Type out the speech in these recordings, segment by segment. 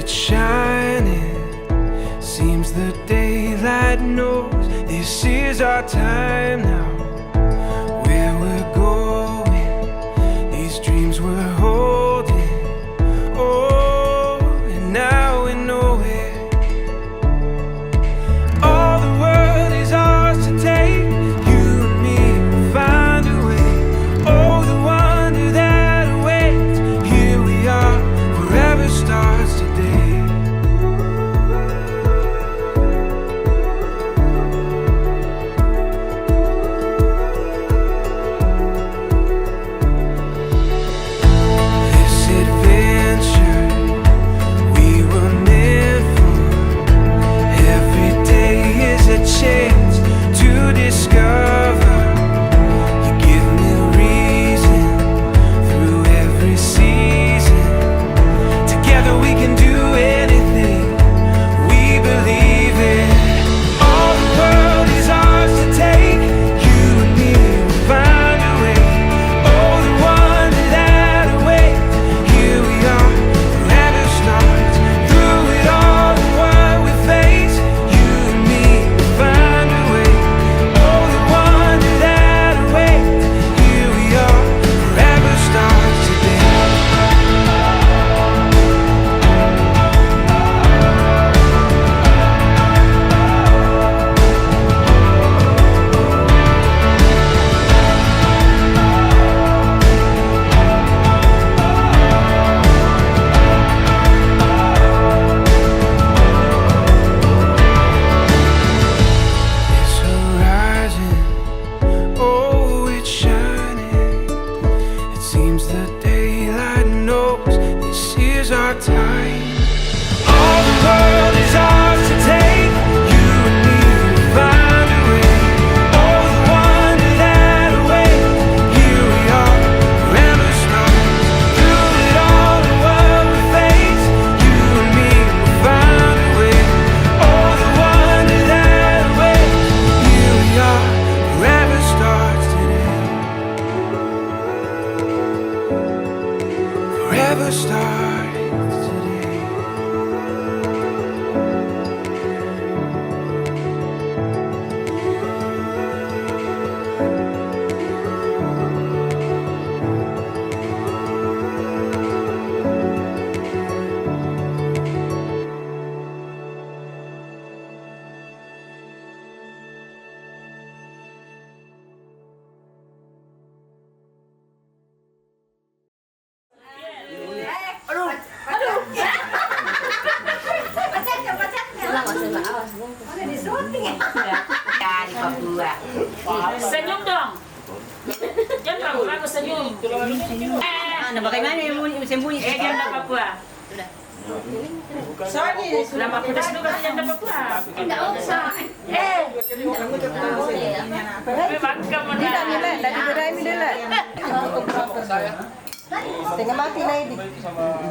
it's shining. Seems the daylight knows this is our time now. Where we're going, these dreams we're holding. Oh, and now we know it. All the world is ours to take. You and me will find a way. Oh, the wonder that awaits. Here we are, forever starts today. This adventure we were meant for. Every day is a chance to discover. You give me reason through every season. Together we can do anything we believe in. All the world is ours to take. You and me will find a way. Oh, the wonder that awaits. Here we are, forever starts. Through it all and what we face, you and me will find a way. Oh, the wonder that awaits. Here we are, forever starts today. This horizon, oh, it's shining. It seems the daylight knows this is our time. All the world is ours to take. You and me will find a way. Oh, the wonder that awaits. Here we are, forever starts. Through it all and what we face, you and me will find a way. Oh, the wonder that awaits. Here we are, forever starts today. Forever starts today. Senyum dong. Jangan ragu-ragu senyum. Nah, bagaimana yang sembunyi? Jangan dapat Papua. Nama pedas dulu kan jangan dapat Papua. Enggak usah. Memang kamu Setengah mati lagi.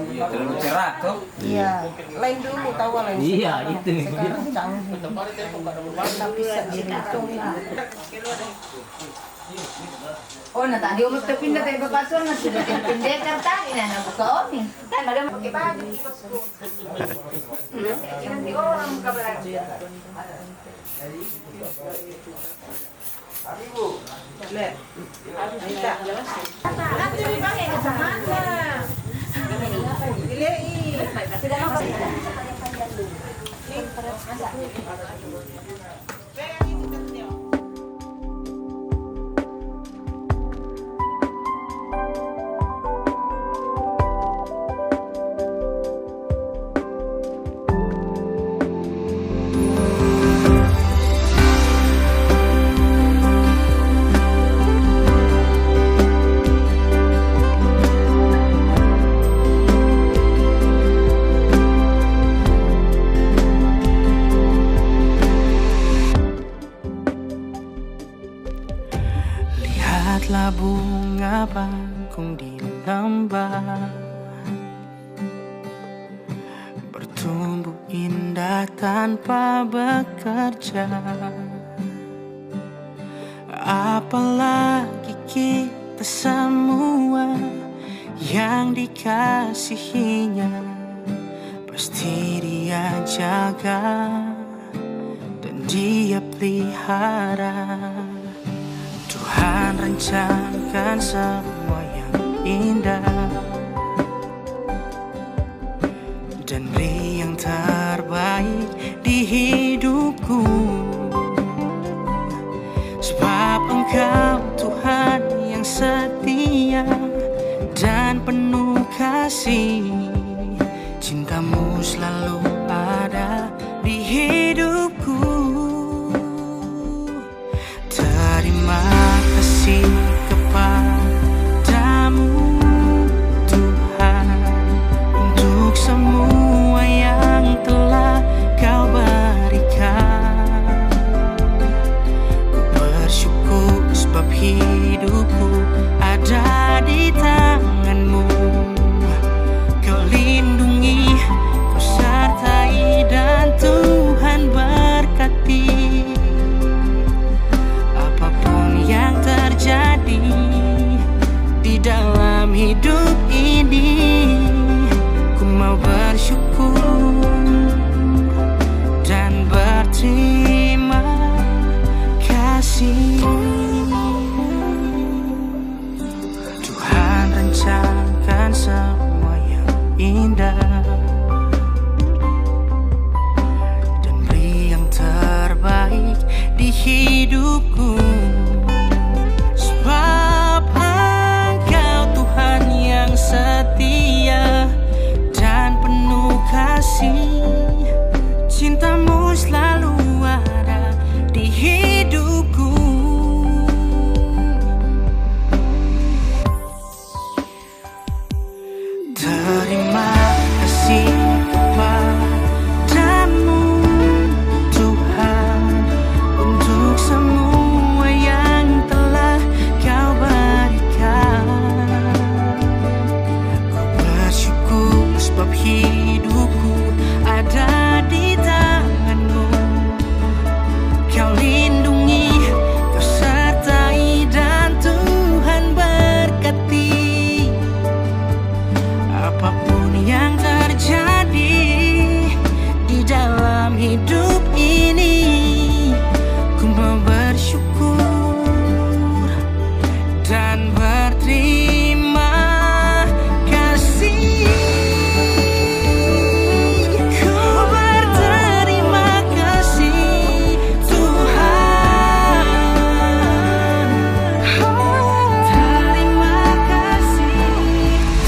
Iya, terlalu cerah tuh. Iya, lain dulu tahu lain. Iya, itu. Sekarang canggih. Tapi bisa dihitung. Oh, nah tadi umur terpindah dari Bakasun, nah sudah terpindah Jakarta, ini nah buka Omi. Kan ada pakai baju. Nanti orang kabar. Lihat. Kita. Nanti dipakai ke sana. Lihatlah bunga bangkung di lembah, bertumbuh indah tanpa bekerja. Apalagi kita semua yang dikasihinya, pasti Dia jaga dan Dia pelihara. Tuhan rencanakan semua yang indah dan beri yang terbaik di hidupku. Sebab Engkau Tuhan yang setia dan penuh kasih. Cintamu selalu ada di hidupku. Terima kasih kepadamu Tuhan untuk semua yang telah Kau berikan. Ku bersyukur sebab hidupku ada di tangan-Mu. Kau lindungi, Kau sertai dan Tuhan berkati. Apapun yang terjadi di dalam hidup ini, ku mau bersyukur dan berterima kasih. Tuhan rencanakan semua yang indah dan beri yang terbaik di hidupku. Sebab Engkau Tuhan yang setia dan penuh kasih. Cintamu selalu ada di hidupku. Terima kasih kepadamu Tuhan untuk semua yang telah Kau berikan. Ku bersyukur sebab hidupku ada di tangan-Mu. Kau lindungi, Kau sertai dan Tuhan berkati. Apapun yang terjadi di dalam hidup ini, ku mau bersyukur dan berterima kasih. Ku berterima kasih Tuhan. Terima kasih.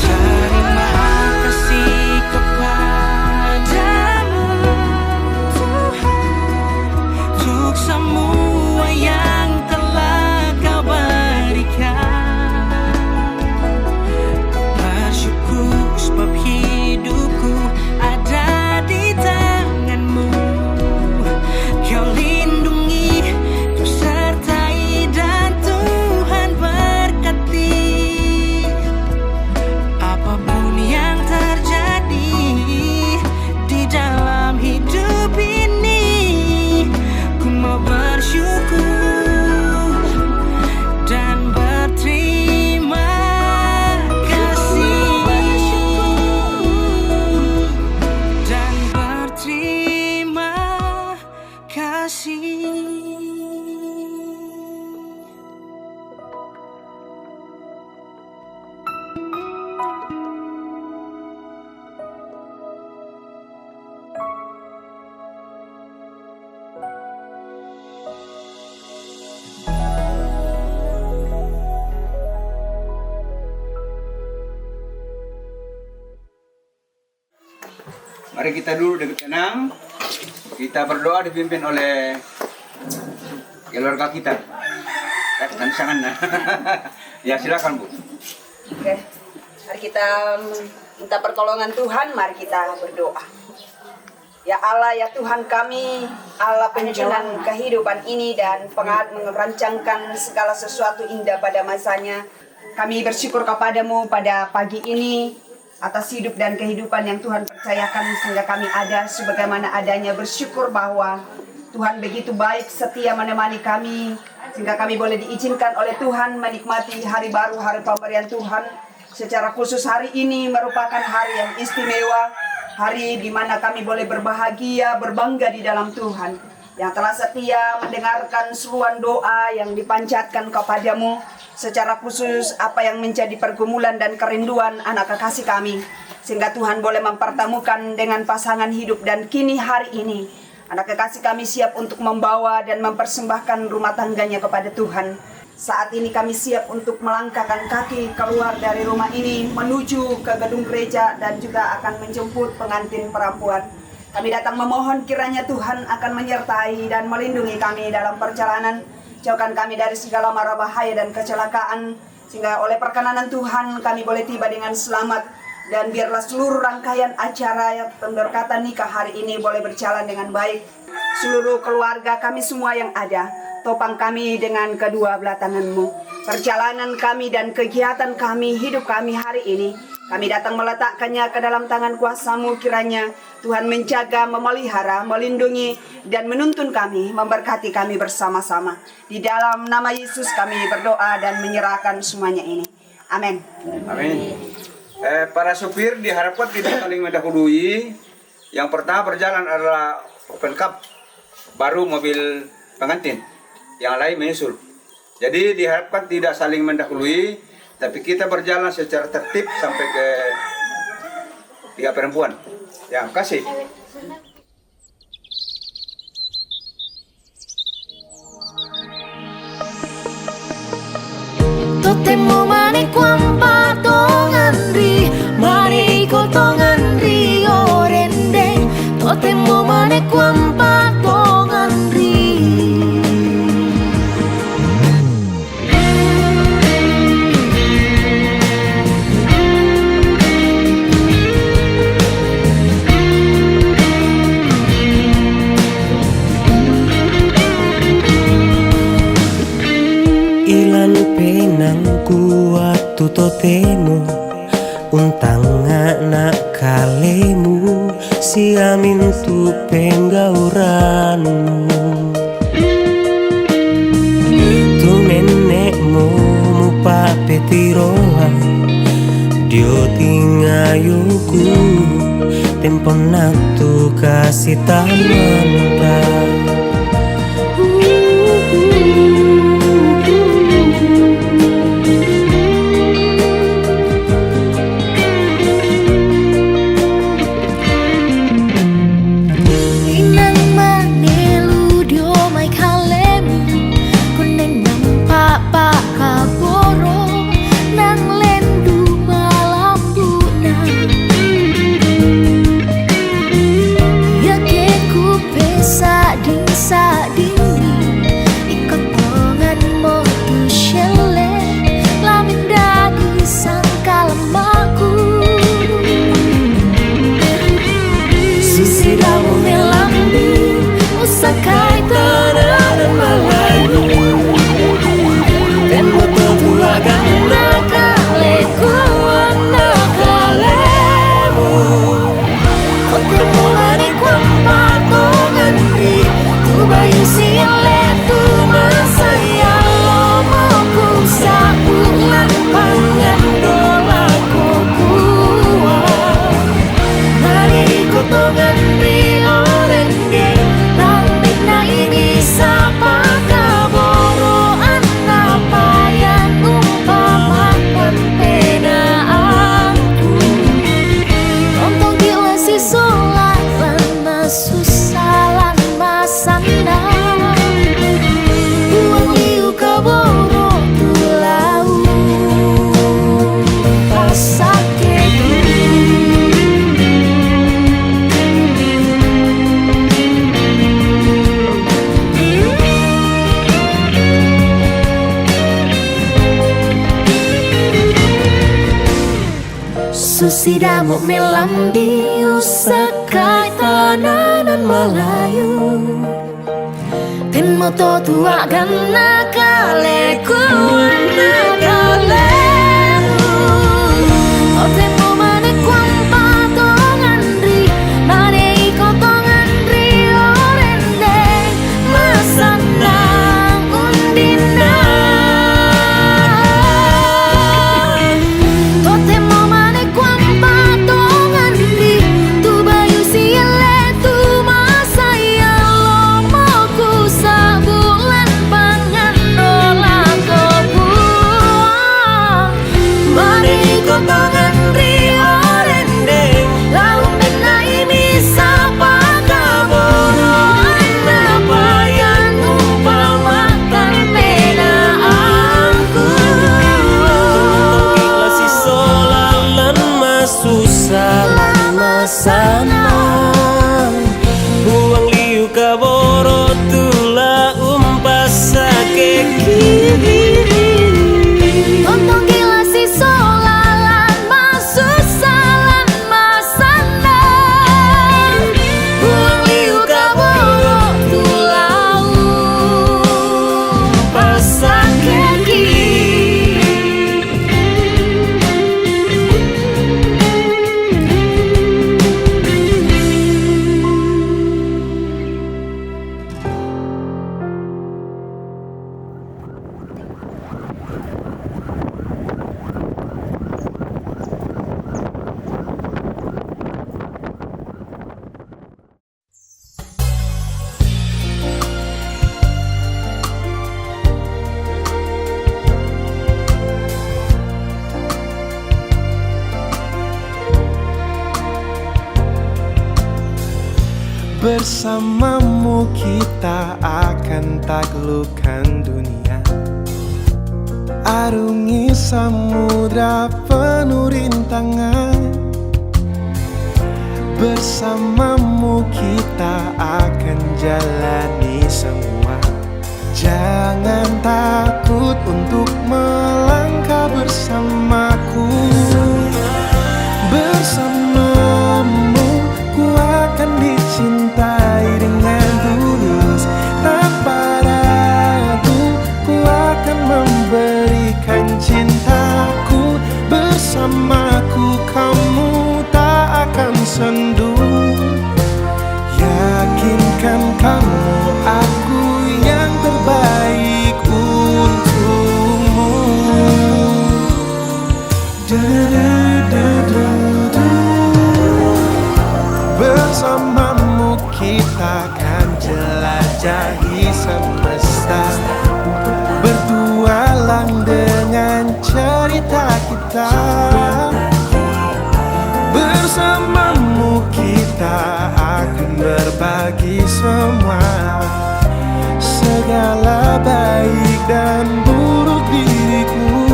Terima kasih kepadamu Tuhan untuk semua yang telah Kau berikan. Bersyukur sebab hidupku ada di tangan-Mu. Kau lindungi, Kau sertai dan Tuhan berkati. Apapun yang terjadi di dalam hidup ini, ku mau bersyukur dan berterima kasih. Dan berterima kasih. Mari kita dulu dengan tenang. Kita berdoa dipimpin oleh keluarga kita. Dan sangat. Ya silakan Bu. Oke, mari kita minta pertolongan Tuhan, mari kita berdoa. Ya Allah, ya Tuhan kami, Allah penyusunan kehidupan ini dan merancangkan segala sesuatu indah pada masanya. Kami bersyukur kepadamu pada pagi ini atas hidup dan kehidupan yang Tuhan percayakan sehingga kami ada sebagaimana adanya, bersyukur bahwa Tuhan begitu baik setia menemani kami sehingga kami boleh diizinkan oleh Tuhan menikmati hari baru, hari pemberian Tuhan. Secara khusus hari ini merupakan hari yang istimewa hari di mana kami boleh berbahagia, berbangga di dalam Tuhan, yang telah setia mendengarkan seruan doa yang dipanjatkan kepadamu, secara khusus apa yang menjadi pergumulan dan kerinduan anak kekasih kami, sehingga Tuhan boleh mempertemukan dengan pasangan hidup. Dan kini hari ini anak kekasih kami siap untuk membawa dan mempersembahkan rumah tangganya kepada Tuhan. Saat ini kami siap untuk melangkahkan kaki keluar dari rumah ini menuju ke gedung gereja dan juga akan menjemput pengantin perempuan. Kami datang memohon kiranya Tuhan akan menyertai dan melindungi kami dalam perjalanan. Jauhkan kami dari segala mara bahaya dan kecelakaan, sehingga oleh perkenanan Tuhan kami boleh tiba dengan selamat. Dan biarlah seluruh rangkaian acara pemberkatan nikah hari ini boleh berjalan dengan baik. Seluruh keluarga kami semua yang ada, topang kami dengan kedua belah tangan-Mu. Perjalanan kami dan kegiatan kami, hidup kami hari ini, kami datang meletakkannya ke dalam tangan kuasa-Mu. Kiranya Tuhan menjaga, memelihara, melindungi, dan menuntun kami, memberkati kami bersama-sama. Di dalam nama Yesus kami berdoa dan menyerahkan semuanya ini. Amin. Amin. Para supir diharapkan tidak saling mendahului. Yang pertama berjalan adalah open cup, baru mobil pengantin. Yang lain menyusul. Jadi diharapkan tidak saling mendahului, tapi kita berjalan secara tertib sampai ke pihak perempuan. Ya, kasih. とてもマネコンパトガンリマリコトガンリオレンデとてもマネコンパトガンリ Ilan penangku waktu totemo untang anak kalemu siamin tu penggauranmu tu nenekmu mupa petiroa dio tingayuku tempon natu kasih tamanta. Susidamo melambi usakai tananan Melayu Tenmo to tua ganna kaleku nakalelu O tenmo mane kwampa tongandri Mane iko tongandri orende Masana undina Tu Bersamamu kita akan taklukkan dunia, arungi samudra penuh rintangan. Bersamamu kita akan jalani semua. Jangan takut untuk melangkah bersamaku. Bersamamu ku akan dicintai dengan tulus. Tanpa ragu ku akan memberikan cintaku. Bersamaku kamu tak akan sendu. Yakinkan kamu aku yang terbaik untukmu. Bersamamu kita akan jelajahi semesta. Bertualang dengan cerita kita. Bersamamu kita akan berbagi semua. Segala baik dan buruk diriku.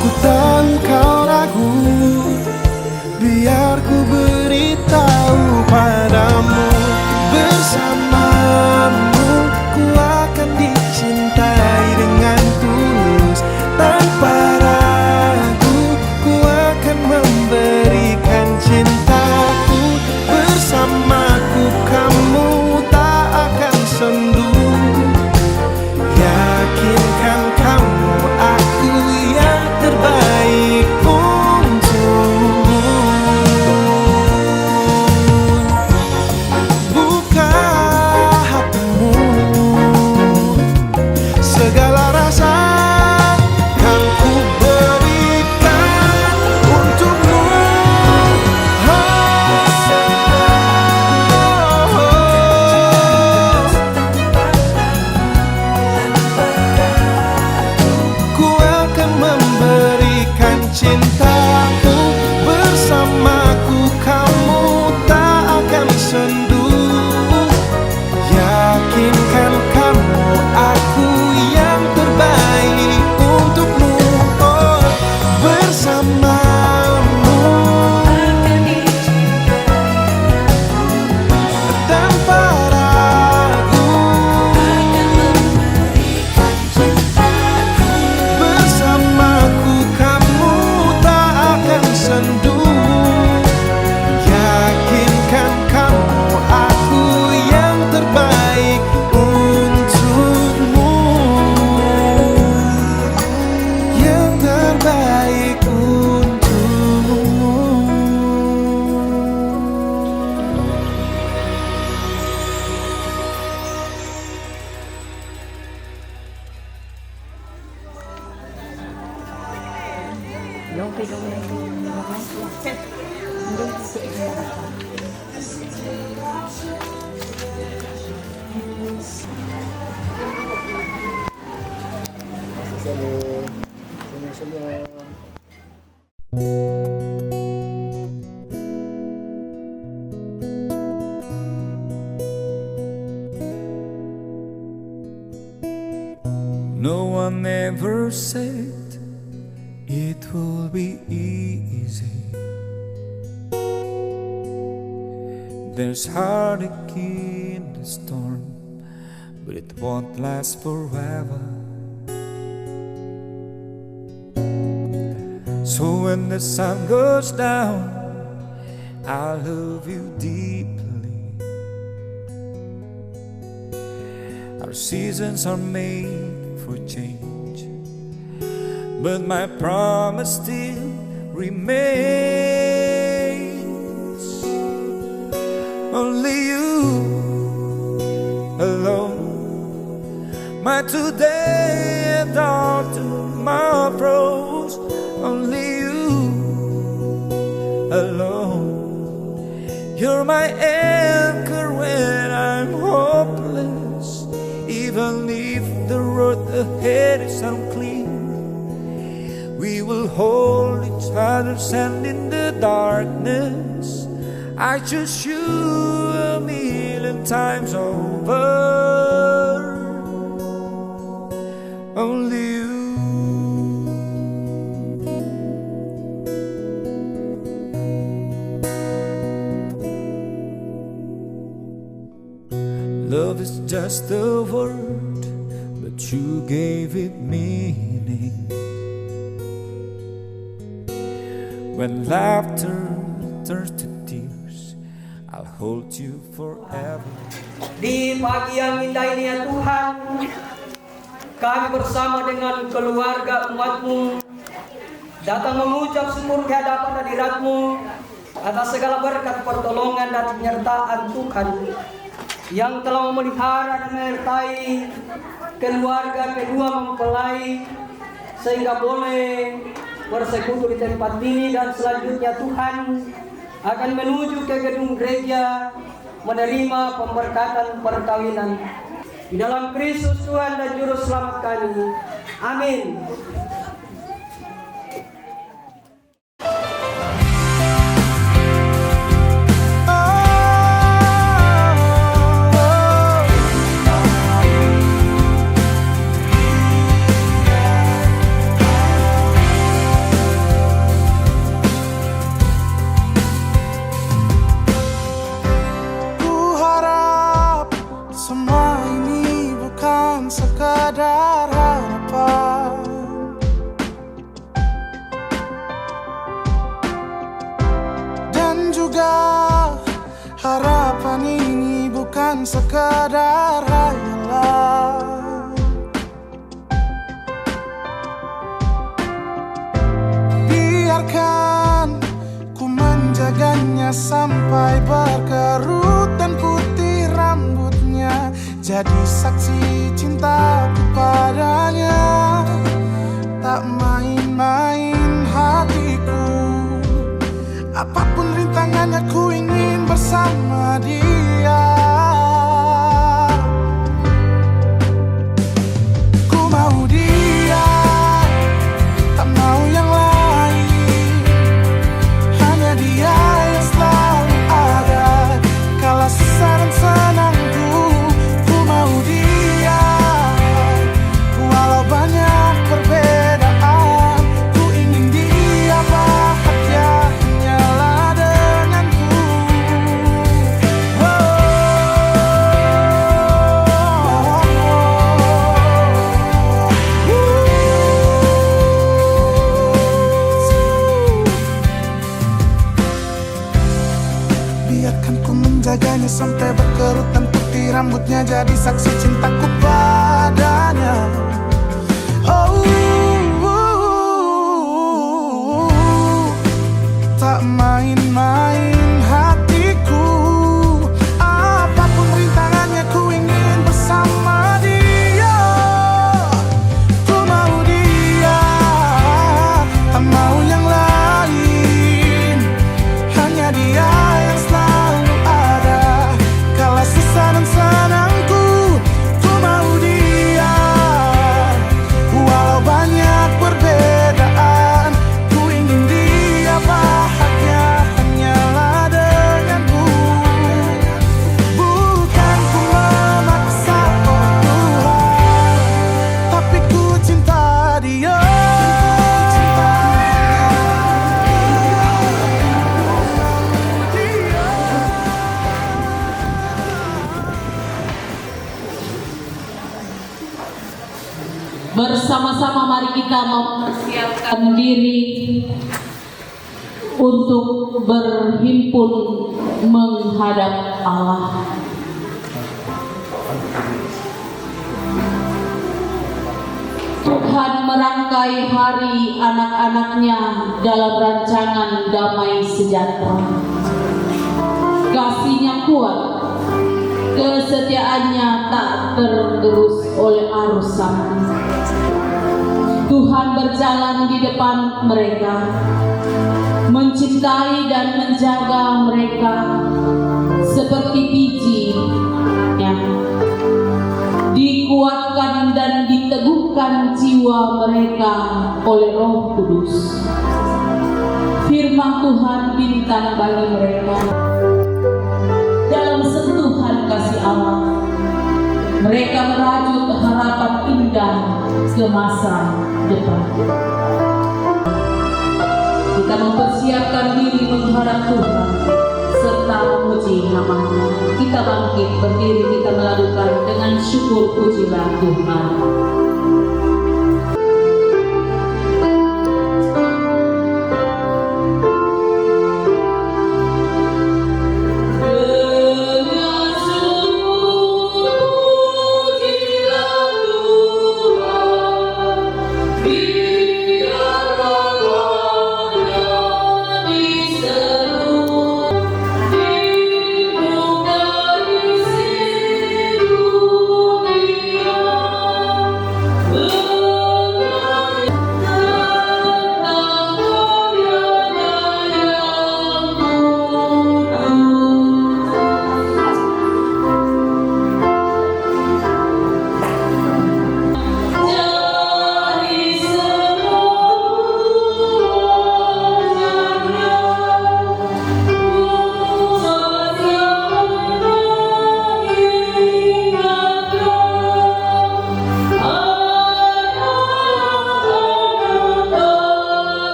Ku tahu kau ragu, biar ku beritahu padamu. Bersamamu ku akan dicintai dengan tulus. Tanpa ragu ku akan memberikan cintaku. Bersamaku kamu tak akan sendu. Yakinkan kamu aku yang terbaik untukmu. Buka hatimu, segala rasa kan ku berikan untukmu. Ku akan memberikan cintaku. Bersamaku kamu tak akan sendu. Yakinkan kamu aku yang terbaik untukmu. Oh, bersamamu tanpa ragu. Bersamaku kamu tak akan sendu. Yakinkan kamu aku yang terbaik untukmu. Yang terbaik untukmu. No one ever said it will be easy. There's heartache in the storm, but it won't last forever. So when the sun goes down, I love you deeply. Our seasons are made for change, but my promise still remains. Only you alone, my today and all tomorrows. Only you alone, you're my anchor when I'm hopeless. Even if the road ahead is unclear, we will hold each other's hand in the darkness. I choose you 1,000,000 times over. Only you. Love is just a word, but you gave it meaning. When laughter turns to tears, I'll hold you forever. Di pagi yang indah ini ya Tuhan, kami bersama dengan keluarga umat-Mu datang mengucap syukur di hadapan hadirat-Mu atas segala berkat pertolongan dan penyertaan Tuhan yang telah memelihara dan menyertai keluarga kedua mempelai sehingga boleh bersekutu di tempat ini, dan selanjutnya Tuhan akan menuju ke gedung gereja menerima pemberkatan perkawinan. Di dalam Kristus Tuhan dan Juru Selamat kami. Amin. Sekadar harapan, dan juga harapan ini bukan sekadar hayalan. Biarkan ku menjaganya sampai berkerut dan putih rambutnya, jadi saksi cintaku padanya. Tak main-main hatiku, apapun rintangannya ku ingin bersama dia. Ku mau dia, tak mau yang lain. Hanya dia yang selalu ada kala susah dan senangku. Ku mau dia, walau banyak perbedaan. Ku ingin dia bahagia hanyalah denganku. Biarkan ku menjaganya sampai berkerut dan putih rambutnya, jadi saksi cintaku padanya. Tak main-main hatiku, apapun rintangannya ku ingin bersama dia. Ku mau dia, tak mau yang lain. Hanya dia yang selalu ada kala susah dan senangku. Ku mau dia, walau banyak perbedaan. Ku ingin dia bahagia hanyalah denganku. Bukan ku memaksa, oh Tuhan, tapi ku cinta dia. Bersama-sama mari kita mempersiapkan diri untuk berhimpun menghadap Allah. Tuhan merangkai hari anak-anaknya dalam rancangan damai sejahtera. Kasih-Nya kuat, kesetiaannya tak tergerus oleh arus zaman. Tuhan berjalan di depan mereka, mencintai dan menjaga mereka seperti bijinya. Dikuatkan dan diteguhkan jiwa mereka oleh Roh Kudus. Firman Tuhan bintang bagi mereka. Dalam sentuhan kasih Allah. Mereka merajut harapan indah ke masa depan. Kita mempersiapkan diri mengharap Tuhan serta memuji nama-Nya. Kita bangkit berdiri, kita melakukan dengan syukur pujilah Tuhan.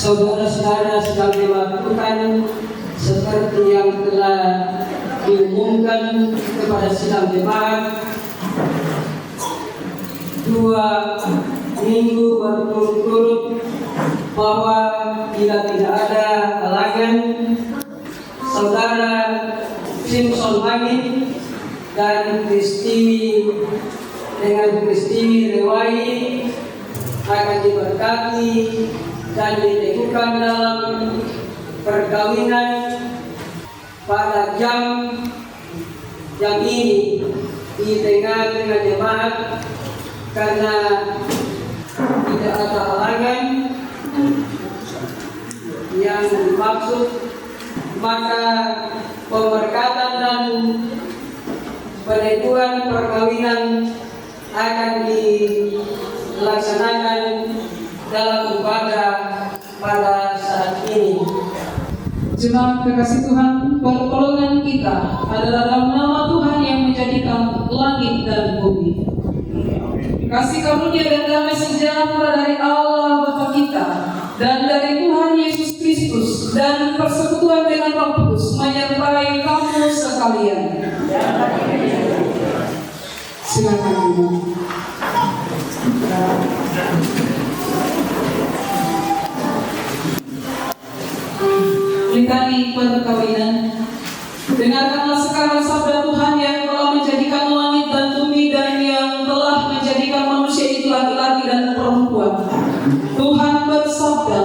Saudara-saudara sedang dilakukan seperti yang telah diumumkan kepada sidang jemaat 2 minggu berturut-turut bahwa bila tidak ada halangan, saudara Simpson Mangin dan Kristiwi dengan Kristiwi Rewai akan diberkati dan diteguhkan dalam perkawinan pada jam ini di tengah-tengah jemaat, karena tidak ada halangan yang dimaksud, maka pemberkatan dan peneguhan perkawinan akan dilaksanakan dalam ibadah pada saat ini. Jemaat kekasih Tuhan, pertolongan kita adalah dalam nama Tuhan yang menjadikan langit dan bumi. Kasih karunia dan damai sejahtera dari Allah Bapa kita dan dari Tuhan Yesus Kristus dan persekutuan dengan Roh Kudus menyertai kamu sekalian. Silakan Ibu. Lintani perkawinan. Dengarkanlah sekarang sabda Tuhan yang telah menjadikan langit dan bumi dan yang telah menjadikan manusia itu laki-laki dan perempuan. Tuhan bersabda,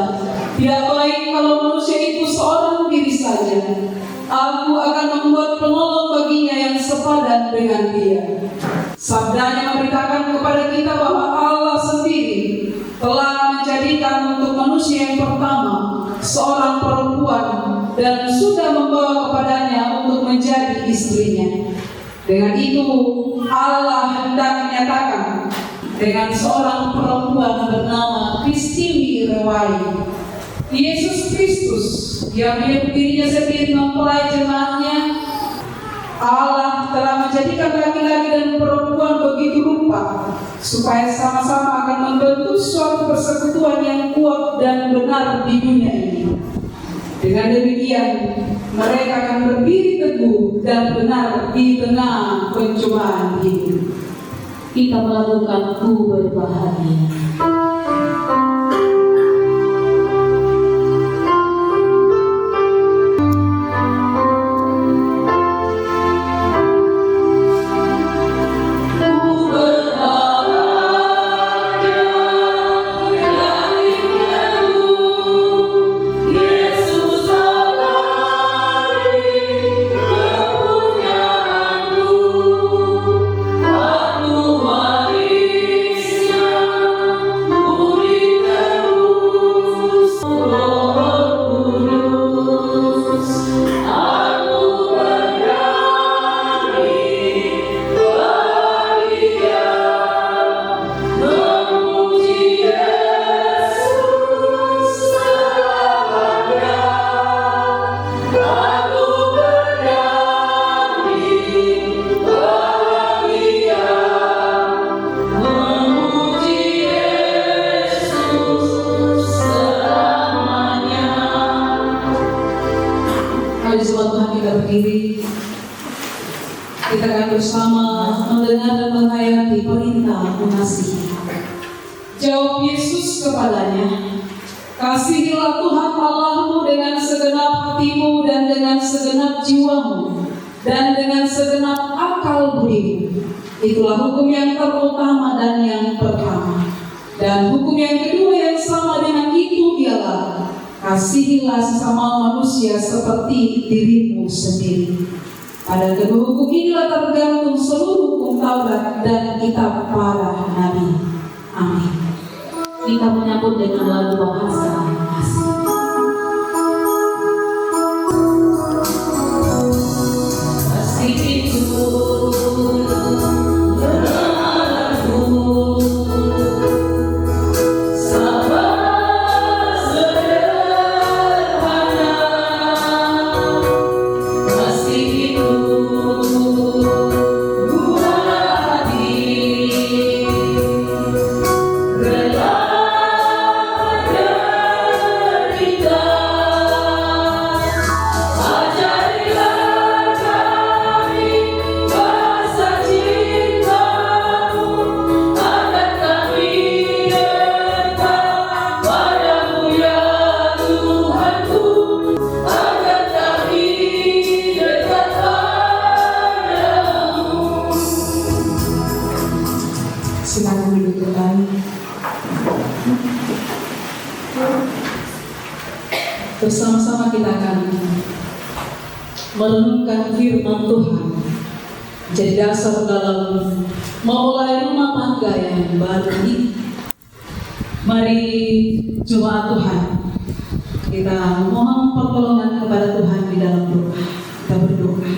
tidak baik kalau manusia itu seorang diri saja. Aku akan membuat penolong baginya yang sepadan dengan dia. Sabdanya memberitakan kepada kita bahwa Allah sendiri telah menjadikan untuk manusia yang pertama seorang perempuan dan sudah membawa kepadanya untuk menjadi istrinya. Dengan itu Allah hendak menyatakan dengan seorang perempuan bernama Kristiwi Rewai, Yesus Kristus yang menyebut dirinya sendiri mempelai jemaatnya. Allah telah menjadikan laki-laki dan perempuan begitu rupa supaya sama-sama akan membentuk suatu persekutuan yang kuat dan benar di dunia ini. Dengan demikian, mereka akan berdiri teguh dan benar di tengah pencobaan ini. Kita melakukan berbahagia. Aku warisnya jemaat Tuhan kita berdiri. Kita akan bersama mendengar dan menghayati perintah mengasihi. Jawab Yesus kepadanya, kasihilah Tuhan Allahmu dengan segenap hatimu dan dengan segenap jiwamu dan dengan segenap akal budimu. Itulah hukum yang terutama dan yang pertama. Dan hukum yang kedua yang sama dengan itu ialah kasihilah sesama manusia seperti dirimu sendiri. Pada kedua hukum inilah tergantung seluruh hukum Taurat dan kitab para nabi. Amin. Kita menyambut dengan lagu bahasa kasih. Kasih itu silakan duduk kembali. Bersama-sama kita akan merenungkan firman Tuhan jadi dasar dalam memulai rumah tangga yang baru ini. Mari jemaat Tuhan, kita mohon pertolongan kepada Tuhan di dalam doa. Kita berdoa.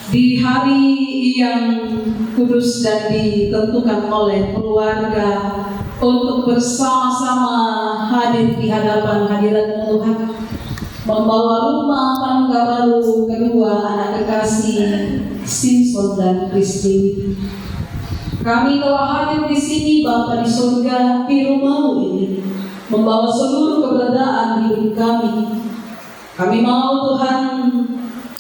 Di hari yang kudus dan ditentukan oleh keluarga untuk bersama-sama hadir di hadapan hadirat Tuhan, membawa rumah tangga baru kedua anak kekasih Simpson dan Kristi. Kami telah hadir di sini Bapa di surga di rumahmu ini, membawa seluruh keberadaan hidup kami. Kami mau Tuhan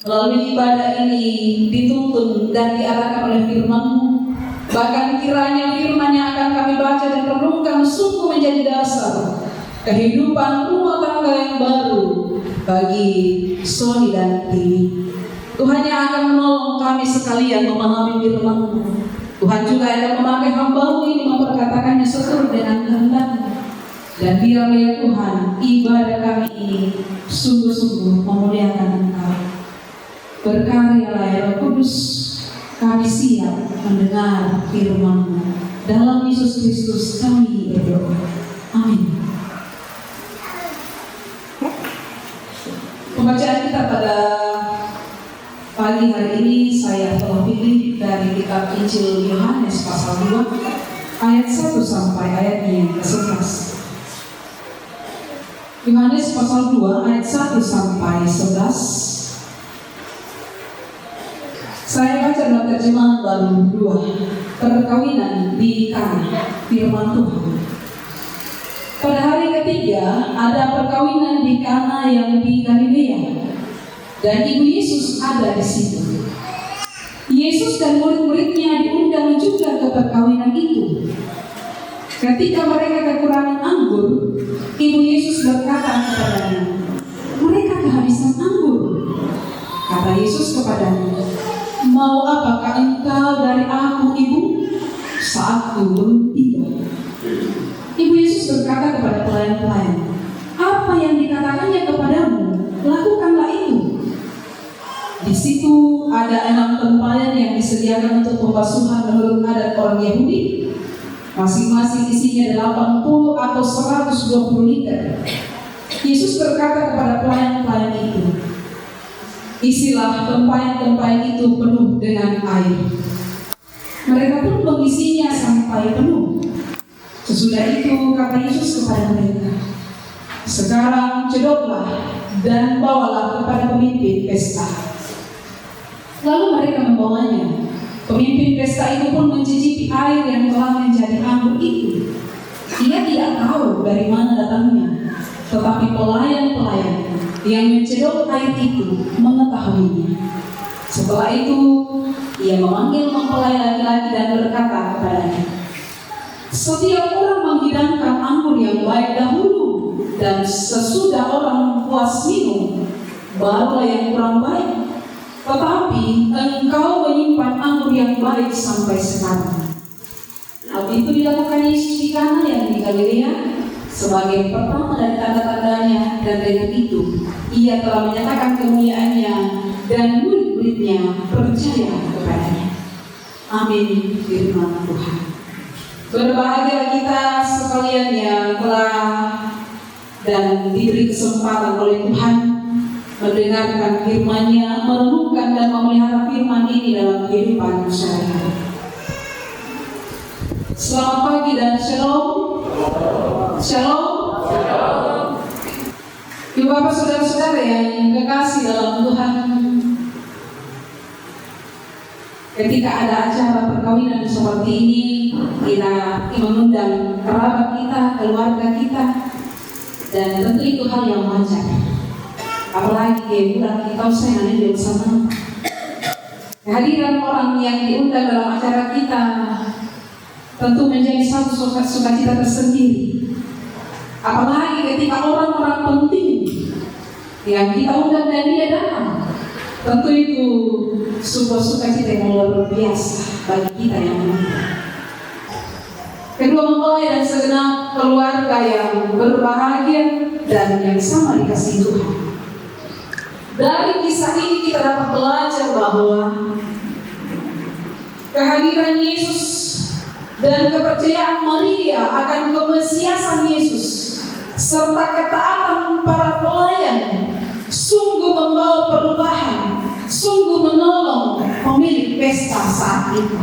melalui ibadah ini dituntun dan diarahkan oleh firman-Mu. Bahkan kiranya firman yang akan kami baca dan renungkan sungguh menjadi dasar kehidupan rumah tangga yang baru bagi suami dan istri. Tuhan yang akan menolong kami sekalian memahami firman-Mu. Tuhan juga akan memakai hamba-Mu ini memperkatakannya sesuai dengan kehendak-Mu. Dan biar ya Tuhan, ibadah kami ini sungguh-sungguh memuliakan Engkau. Berkaryalah ya Roh Kudus, kami siap mendengar firman-Mu. Dalam Yesus Kristus kami berdoa. Amin. Pembacaan kita pada pagi hari ini saya telah pilih dari kitab Injil Yohanes pasal 2 ayat 1 sampai ayat yang ke-11. Yohanes pasal 2 ayat 1 sampai 11. Saya baca dalam terjemahan baru 2, perkawinan di Kana, firman Tuhan. Pada hari ketiga ada perkawinan di Kana yang di Galilea, dan ibu Yesus ada di situ. Yesus dan murid-muridnya diundang juga ke perkawinan itu. Ketika mereka kekurangan anggur, ibu Yesus berkata kepadanya, "Mereka kehabisan anggur." Kata Yesus kepadanya, "Mau apakah engkau dari aku, Ibu? Saatku belum tiba." Ibu Yesus berkata kepada pelayan-pelayan, "Apa yang dikatakannya kepadamu, lakukanlah itu." Di situ ada 6 tempayan yang disediakan untuk pembasuhan menurut adat orang Yahudi. Masing-masing isinya 80 atau 120 liter. Yesus berkata kepada pelayan-pelayan itu, "Isilah tempayan-tempayan itu penuh dengan air." Mereka pun mengisinya sampai penuh. Sesudah itu kata Yesus kepada mereka, "Sekarang cedoklah dan bawalah kepada pemimpin pesta." Lalu mereka membawanya. Pemimpin pesta itu pun mencicipi air yang telah menjadi anggur itu. Ia tidak tahu dari mana datangnya, tetapi pelayan-pelayan yang mencedok air itu mengetahuinya. Setelah itu ia memanggil mempelai laki-laki dan berkata kepadanya, setiap orang menghidangkan anggur yang baik dahulu, dan sesudah orang puas minum, barulah yang kurang baik. Tetapi engkau menyimpan anggur yang baik sampai sekarang. Hal itu dilakukan Yesus di Kana yang di Galilea sebagai pertama dari tanda-tandanya, dan dengan itu ia telah menyatakan kemuliaannya dan murid-muridnya percaya kepadanya. Amin. Firman Tuhan. Berbahagia kita sekalian yang telah dan diberi kesempatan oleh Tuhan mendengarkan firman-Nya, merenungkan dan memelihara firman ini dalam kehidupan sehari-hari. Selamat pagi dan shalom. Shalom. Ibu bapak saudara-saudara yang kekasih dalam Tuhan, ketika ada acara perkawinan seperti ini, kita mengundang kerabat kita, keluarga kita, dan tentu itu hal yang wajar. Apalagi bulan kita usai nanti bersama. Kehadiran orang yang diundang dalam acara kita tentu menjadi satu sukacita tersendiri. Apalagi ketika orang-orang penting yang kita undang dan dia datang, tentu itu sebuah sukacita yang luar biasa bagi kita yang menonton. Kedua mempelai dan segenap keluarga yang berbahagia dan yang sama dikasihi Tuhan. Dari kisah ini kita dapat belajar bahwa kehadiran Yesus dan kepercayaan Maria akan kemesiasan Yesus serta ketaatan para pelayan sungguh membawa perubahan, sungguh menolong pemilik pesta saat itu.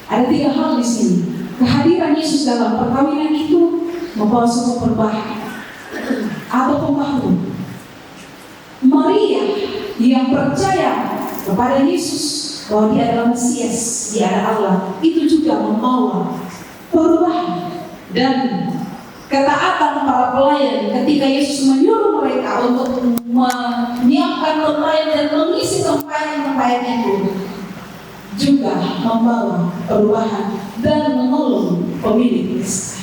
Ada 3 hal di sini. Kehadiran Yesus dalam perkawinan itu membawa sebuah perubahan atau pembaharuan. Maria yang percaya kepada Yesus bahwa dia adalah Mesias, dia adalah Allah, itu juga membawa perubahan dan ketaatan para pelayan ketika Yesus menyuruh mereka untuk menyiapkan tempayan dan mengisi tempayan itu juga membawa perubahan dan menolong pemilik pesta.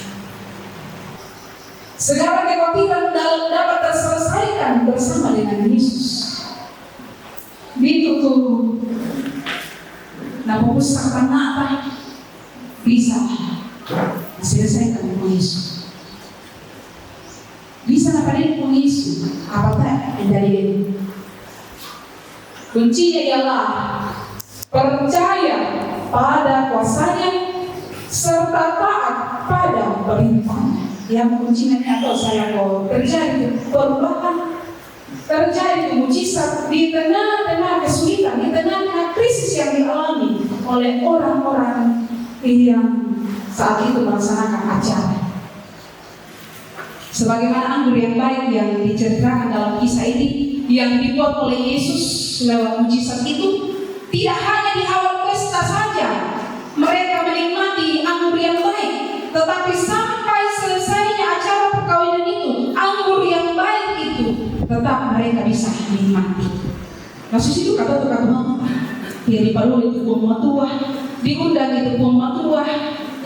Segala kekhawatiran dapat terselesaikan bersama dengan Yesus. Ditutup nampus apa bisa diselesaikan dengan Yesus. Bisa naparin pun Yesus apakah yang dari dia? Kuncinya ialah percaya pada kuasanya serta taat pada perintahnya. Yang kuncinya atau saya mau terjadi perubahan, terjadi mujizat di tengah-tengah kesulitan, di tengah-tengah krisis yang dialami oleh orang-orang yang saat itu melaksanakan acara. Sebagaimana anggur yang baik yang diceritakan dalam kisah ini, yang dibuat oleh Yesus lewat mujizat itu, tidak hanya di awal pesta saja mereka menikmati anggur yang baik, tetapi sampai selesainya acara perkawinan itu, anggur yang baik itu tetap mereka bisa menikmati. Kasus itu kata mama, dia dipalu itu pun matua, diundang itu pun matua,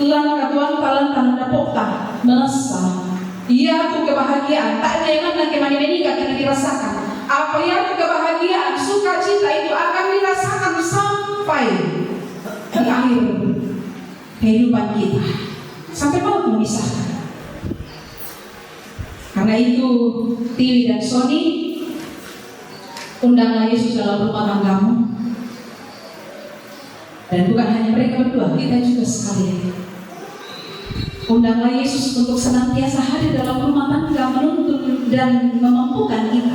lang katuan talan tanda pokta, merasa. Ia tuh kebahagiaan, tak ada yang mana kemana menikah kita dirasakan. Apa yang kebahagiaan, sukacita itu akan dirasakan sampai di akhir kehidupan kita, sampai maut memisahkan. Karena itu, Tiwi dan Sony, undanglah Yesus dalam rumah tanggamu. Dan bukan hanya mereka berdua, kita juga sekalian. Undanglah Yesus untuk senantiasa hadir dalam rumah tangga, menuntun dan memampukan kita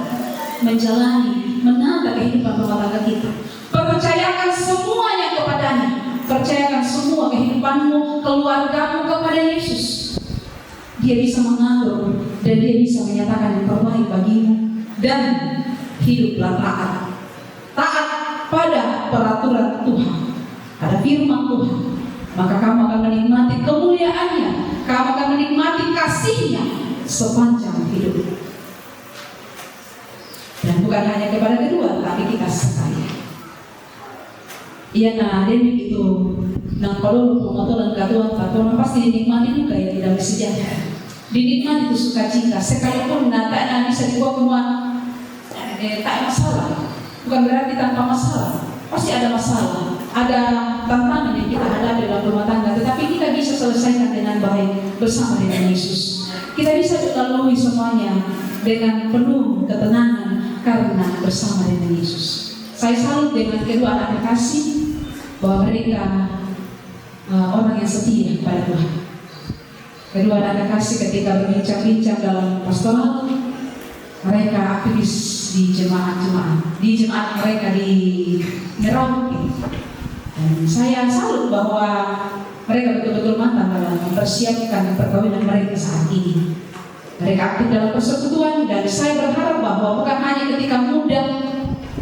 menjalani, menata kehidupan rumah tangga kita. Percayakan semuanya kepadanya. Percayakan semua kehidupanmu, keluargamu kepada Yesus. Dia bisa mengatur dan dia bisa menyatakan yang terbaik bagimu. Dan hiduplah taat. Taat pada peraturan Tuhan, pada firman Tuhan. Maka kamu akan menikmati kemuliaannya, kamu akan menikmati kasihnya sepanjang hidup. Dan bukan hanya kepada kedua, tapi kita sekalian. Iya, nah demi itu nang kalau pengetahuan katuan katuan pasti dinikmati juga ya, tidak bersejarah. Dinikmati itu sukacita, sekalipun tak bisa dibawa semua tak masalah. Bukan berarti tanpa masalah, pasti ada masalah, ada tantangan yang kita hadapi dalam rumah tangga. Tetapi kita bisa selesaikan dengan baik bersama dengan Yesus. Kita bisa juga lalui semuanya dengan penuh ketenangan karena bersama dengan Yesus. Saya salut dengan kedua anak kekasih bahwa mereka orang yang setia pada Tuhan. Kedua anak kekasih ketika berbincang-bincang dalam pastoral, mereka aktivis di jemaat mereka di Merauke. Dan saya salut bahwa mereka betul-betul matang dalam mempersiapkan perkawinan mereka saat ini. Mereka aktif dalam persekutuan, dan saya berharap bahwa bukan hanya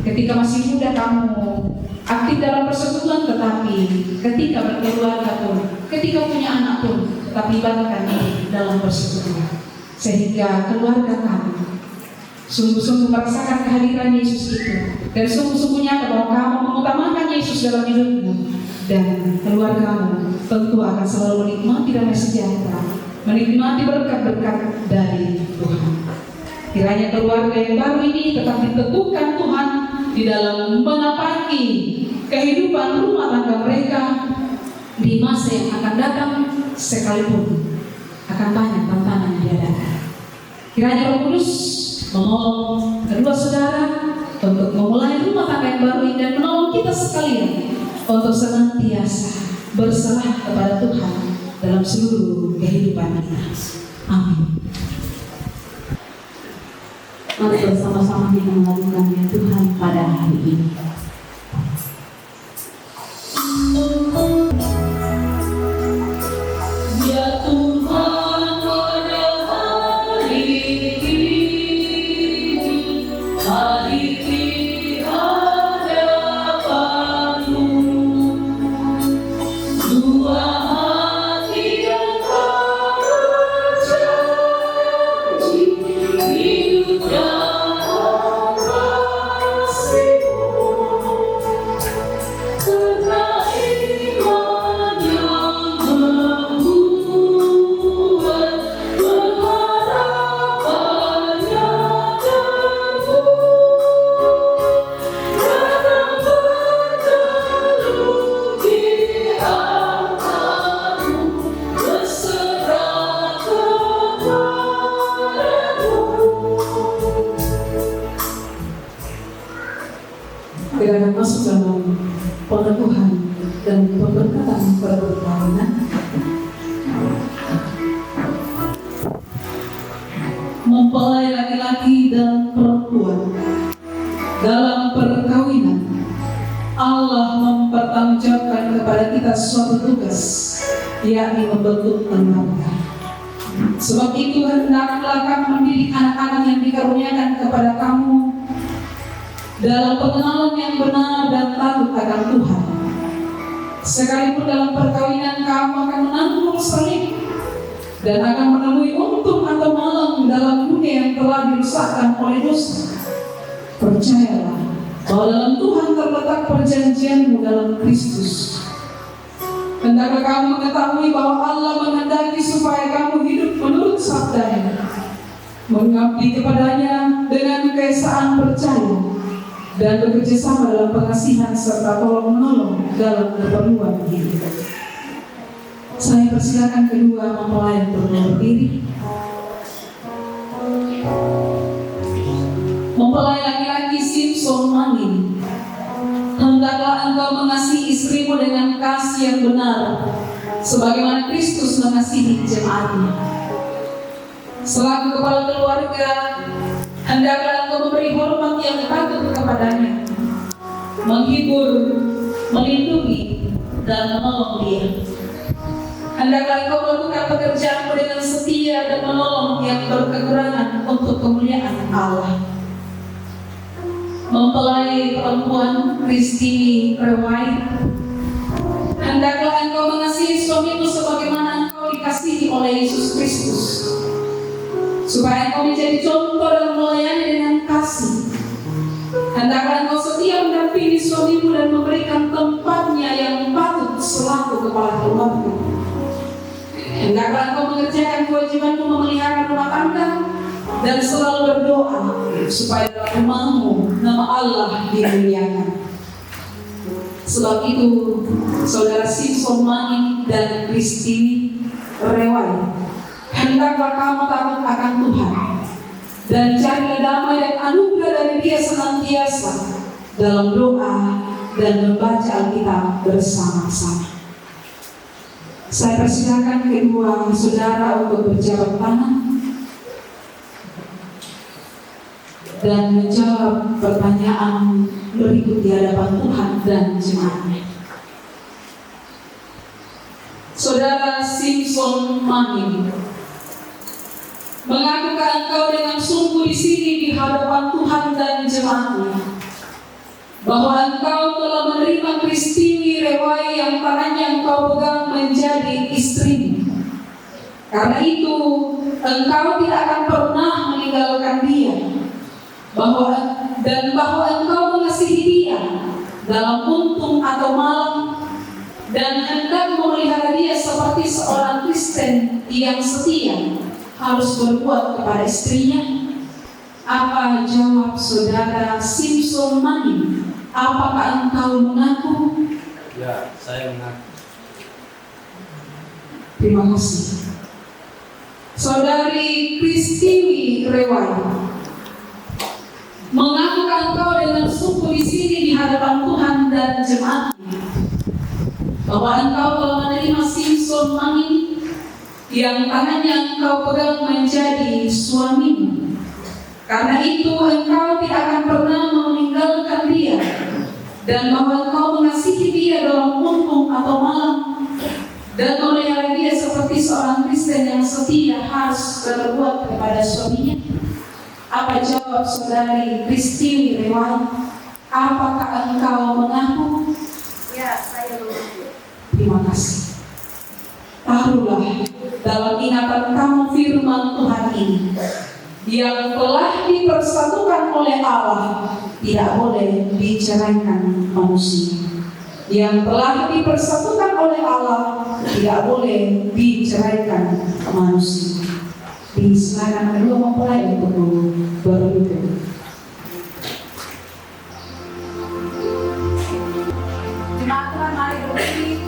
ketika masih muda kamu aktif dalam persekutuan, tetapi ketika berkeluarga pun, ketika punya anak pun, tetap libatkan diri dalam persekutuan, sehingga keluarga kamu sungguh-sungguh merasakan kehadiran Yesus itu, dan sungguh-sungguhnya bahwa kamu mengutamakan Yesus dalam hidupmu, dan keluargamu tentu akan selalu menikmati damai sejahtera, menikmati berkat-berkat dari Tuhan. Kiranya keluarga yang baru ini tetap diteguhkan Tuhan di dalam menapaki kehidupan rumah tangga mereka di masa yang akan datang, sekalipun akan banyak tantangan yang dihadapi. Kiranya Roh Kudus menolong kedua saudara untuk memulai rumah tangga yang baru ini, dan menolong kita sekalian untuk senantiasa berserah kepada Tuhan dalam seluruh kehidupan kita. Amin. Mari bersama-sama kita melakukannya Tuhan pada hari ini. Ya Tuhan, pada hari ini, hari di hadapan-Mu, dua hati yang berjanji hidup dalam kasih-Mu, karena iman yang membuat pengharapannya teguh. Datang berteduh di hadapan-Mu, berserah kepada-Mu. Kita akan masuk dalam peneguhan dan pemberkatan perkawinan. Mempelai laki-laki dan perempuan dalam perkawinan, Allah mempertanggungjawabkan kepada kita suatu tugas, yakni membentuk keluarga. Sebab itu hendaklah kamu mendidik anak-anak yang dikaruniakan kepada kamu dalam pengenalan yang benar dan takut akan Tuhan. Sekalipun dalam perkawinan kamu akan menanggung salib dan akan menemui untung atau malang dalam dunia yang telah dirusakkan oleh dosa, percayalah bahwa dalam Tuhan terletak perjanjianmu dalam Kristus. Hendaklah kamu mengetahui bahwa Allah menghendaki supaya kamu hidup menurut sabdanya, mengabdi kepadanya dengan keesaan percaya, dan bekerja sama dalam pengasihan serta tolong-menolong dalam keperluan hidup. Saya persilakan kedua mempelai untuk berdiri. Mempelai laki-laki Simpson Mangin, hendaklah engkau mengasihi istrimu dengan kasih yang benar, sebagaimana Kristus mengasihi jemaatnya. Selaku kepala keluarga, hendaklah engkau memberi hormat yang patut kepadanya, menghibur, melindungi, dan menolong dia. Hendaklah engkau melakukan pekerjaanmu dengan setia dan menolong yang berkekurangan untuk kemuliaan Allah. Mempelai perempuan Kristi Rewai, hendaklah engkau mengasihi suamimu sebagaimana engkau dikasihi oleh Yesus Kristus, supaya engkau menjadi contoh dalam melayani dengan kasih suamimu dan memberikan tempatnya yang patut selaku kepala keluarga. Hendaklah engkau mengerjakan kewajibanmu memelihara rumah tangga dan selalu berdoa supaya dalam rumahmu nama Allah dimuliakan. Sebab itu, saudara Simpson Mangin dan Kristi Rewai, hendaklah kamu takut akan Tuhan dan carilah damai dan anugerah dari Dia senantiasa dalam doa dan membaca Alkitab bersama-sama. Saya persilakan kedua saudara untuk berjabat tangan dan menjawab pertanyaan berikut di hadapan Tuhan dan jemaatnya. Saudara Simpson Mangin, mengakukah engkau dengan sungguh di sini di hadapan Tuhan dan jemaatnya bahwa engkau telah menerima Kristiwi Rewai yang tangannya engkau pegang menjadi istrimu? Karena itu engkau tidak akan pernah meninggalkan dia, bahwa engkau mengasihi dia dalam untung atau malam dan hendak memelihara dia seperti seorang Kristen yang setia harus berbuat kepada istrinya. Apa jawab saudara Simpson Mangin? Apakah engkau mengaku? Ya, saya mengaku. Terima kasih. Saudari Kristiwi Rewai, mengakukah engkau dengan sungguh di sini di hadapan Tuhan dan jemaatnya bahwa engkau telah menerima Simpson Mangin yang tangannya engkau pegang menjadi suamimu? Karena itu engkau tidak akan pernah meninggalkan dia dan bahwa engkau mengasihi dia dalam untung atau malam dan memelihara dia seperti seorang Kristen yang setia harus berbuat kepada suaminya. Apa jawab saudari Kristi Rewai? Apakah engkau mengaku? Ya, saya mengaku. Terima kasih. Taruhlah dalam ingatan kamu firman Tuhan ini, yang telah dipersatukan oleh Allah tidak boleh diceraikan manusia. Yang telah dipersatukan oleh Allah tidak boleh diceraikan manusia. Silakan kedua mempelai untuk berbicara. Jemaat Tuhan, mari berdiri.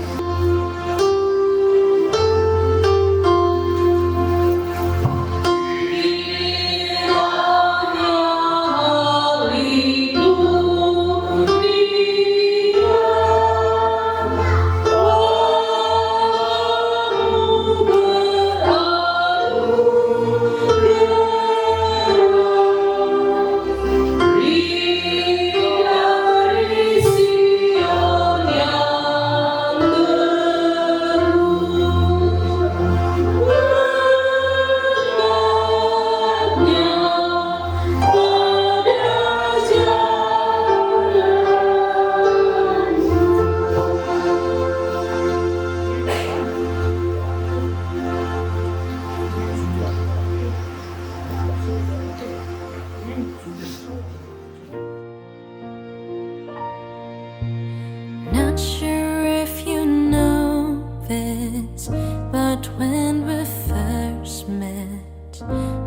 Not sure if you know this, but when we first met,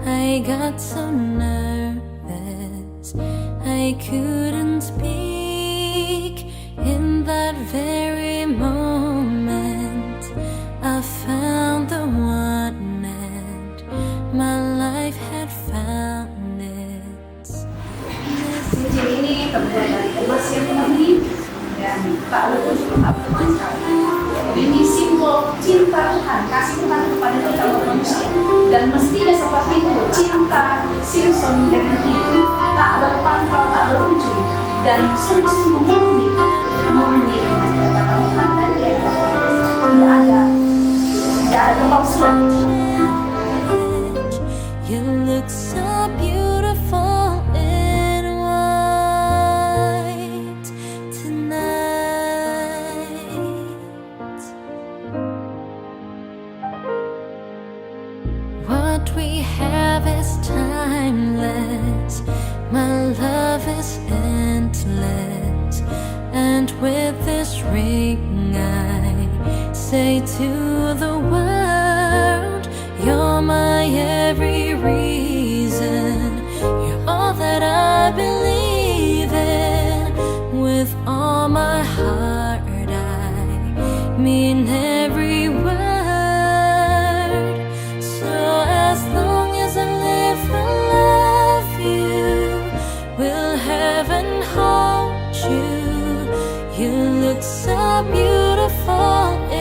I got so nervous I couldn't speak. In that very moment, I found the one, and my life had found its Cincin ini terbuat dari emas yang murni dan tak luput apa macam. Ini simbol cinta Tuhan, kasih Tuhan kepada kita manusia. Dan mestinya seperti itu, cinta Simpson dengan itu tak berpangkal, tak berujung, dan sungguh-sungguh murni kata Tuhan dan dia tidak ada kepalsuan. You look so beautiful in white tonight. What we have is timeless. My love is endless. ring, I say to the world, you're my every reason. You're all that I believe in. With all my heart, I mean every word. So as long as I live, I love you. Will heaven hold you? You look so beautiful